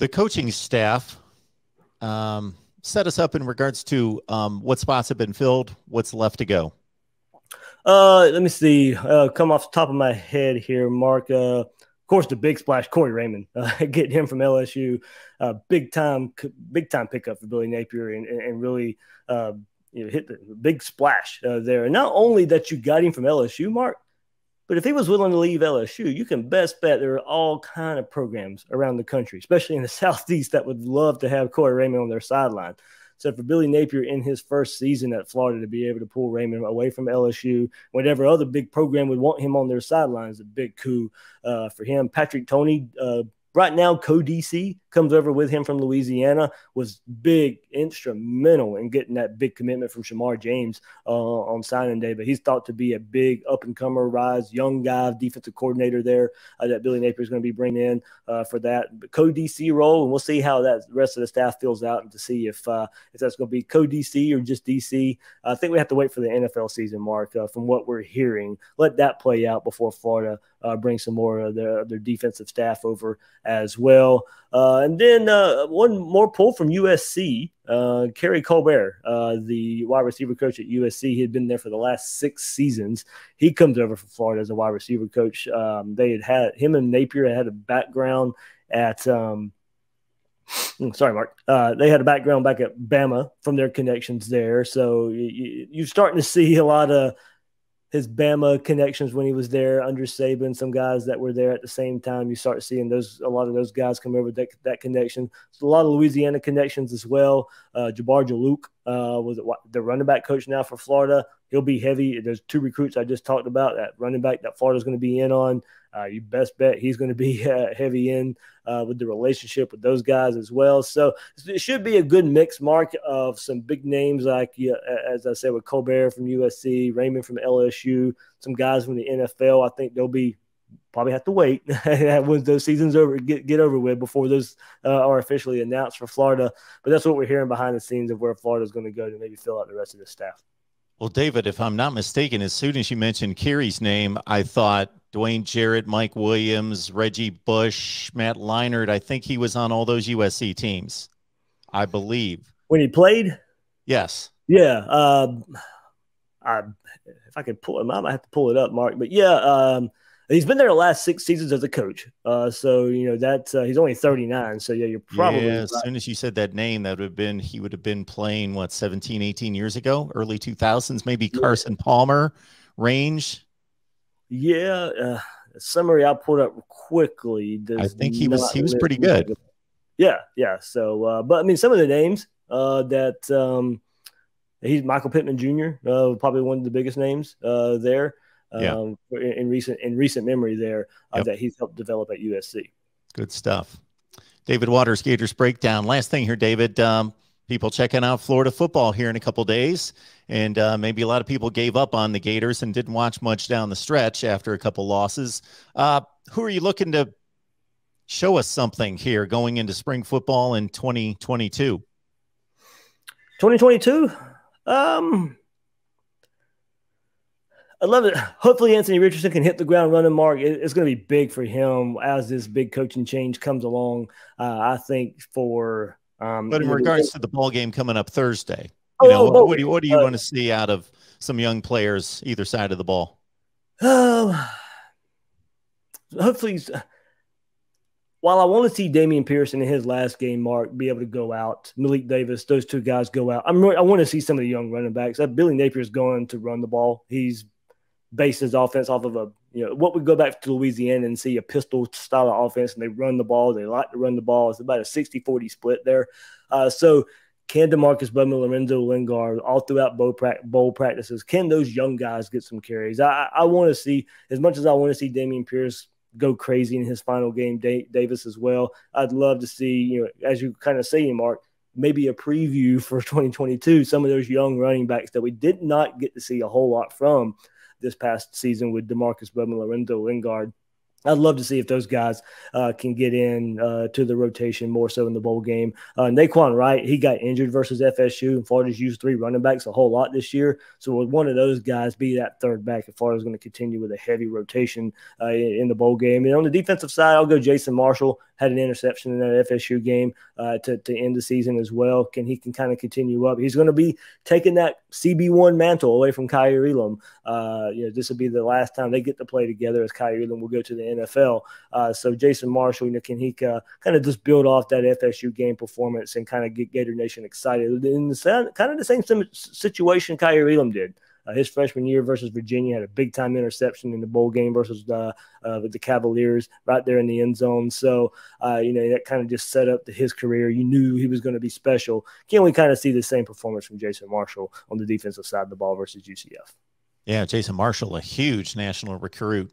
The coaching staff set us up in regards to what spots have been filled, what's left to go. Let me see. Come off the top of my head here, Mark. Of course, the big splash, Corey Raymond, getting him from LSU, big time pickup for Billy Napier, and really hit the big splash there. And not only that you got him from LSU, Mark, but if he was willing to leave LSU, you can best bet there are all kind of programs around the country, especially in the Southeast, that would love to have Corey Raymond on their sideline. So for Billy Napier in his first season at Florida to be able to pull Raymond away from LSU, whatever other big program would want him on their sidelines, a big coup for him. Patrick Toney, right now, co-DC comes over with him from Louisiana, was big, instrumental in getting that big commitment from Shamar James on signing day. But he's thought to be a big up-and-comer, rise, young guy, defensive coordinator there that Billy Napier is going to be bringing in for that co-DC role. And we'll see how that rest of the staff fills out and to see if that's going to be co-DC or just DC. I think we have to wait for the NFL season, Mark, from what we're hearing. Let that play out before Florida bring some more of their defensive staff over as well. And then one more pull from USC, Kerry Colbert, the wide receiver coach at USC. He had been there for the last 6 seasons. He comes over from Florida as a wide receiver coach. They had him and Napier had a background at sorry, Mark. They had a background back at Bama from their connections there. So you're starting to see a lot of his Bama connections when he was there under Saban, some guys that were there at the same time. You start seeing a lot of those guys come over that connection. So a lot of Louisiana connections as well. Jabbar Jalouk was the running back coach now for Florida. He'll be heavy. There's 2 recruits I just talked about, that running back that Florida's going to be in on. You best bet he's going to be heavy in with the relationship with those guys as well. So it should be a good mix, Mark, of some big names like, as I said, with Colbert from USC, Raymond from LSU, some guys from the NFL. I think they'll be probably have to wait when those seasons get over with before those are officially announced for Florida. But that's what we're hearing behind the scenes of where Florida's going to go to maybe fill out the rest of the staff. Well, David, if I'm not mistaken, as soon as you mentioned Kerry's name, I thought Dwayne Jarrett, Mike Williams, Reggie Bush, Matt Leinart. I think he was on all those USC teams, I believe. When he played? Yes. Yeah. If I could pull him, I might have to pull it up, Mark. But yeah, he's been there the last 6 seasons as a coach. So, that's he's only 39. So, yeah, you're probably right. As soon as you said that name, he would have been playing, 17, 18 years ago, early 2000s, maybe Carson Palmer range. Yeah. Summary I pulled up quickly. I think he was pretty good. Yeah. Yeah. So, but I mean, some of the names that he's Michael Pittman Jr., probably one of the biggest names there. In recent memory there that he's helped develop at USC. Good stuff. David Waters, Gators Breakdown. Last thing here, David, people checking out Florida football here in a couple days, and maybe a lot of people gave up on the Gators and didn't watch much down the stretch after a couple losses. Who are you looking to show us something here going into spring football in 2022? 2022? I love it. Hopefully Anthony Richardson can hit the ground running, Mark. It's going to be big for him as this big coaching change comes along. I think for but in regards to the ball game coming up Thursday, what do you want to see out of some young players either side of the ball? Hopefully, while I want to see Damian Pearson in his last game, Mark, be able to go out, Malik Davis, those 2 guys go out. I want to see some of the young running backs. Billy Napier is going to run the ball. He's based his offense off of what we go back to Louisiana and see a pistol style of offense, and they run the ball. They like to run the ball. It's about a 60-40 split there. So can DeMarcus Bowman, Lorenzo Lingard, all throughout bowl practices, can those young guys get some carries? I want to see, as much as I want to see Damian Pierce go crazy in his final game, Davis as well, I'd love to see, as you kind of say, Mark, maybe a preview for 2022, some of those young running backs that we did not get to see a whole lot from this past season with DeMarcus Bowman, Lorenzo Lingard, I'd love to see if those guys can get in to the rotation more so in the bowl game. Naquan Wright, he got injured versus FSU, and Florida's used 3 running backs a whole lot this year. So would one of those guys be that third back if Florida's going to continue with a heavy rotation in the bowl game? And on the defensive side, I'll go Jason Marshall. Had an interception in that FSU game to end the season as well. He can kind of continue up. He's going to be taking that CB1 mantle away from Kaiir Elam. This will be the last time they get to play together, as Kaiir Elam will go to the NFL. So Jason Marshall, can he kind of just build off that FSU game performance and kind of get Gator Nation excited? In kind of the same situation Kaiir Elam did. His freshman year versus Virginia, had a big-time interception in the bowl game versus the Cavaliers right there in the end zone. So, that kind of just set up his career. You knew he was going to be special. Can we kind of see the same performance from Jason Marshall on the defensive side of the ball versus UCF? Yeah, Jason Marshall, a huge national recruit.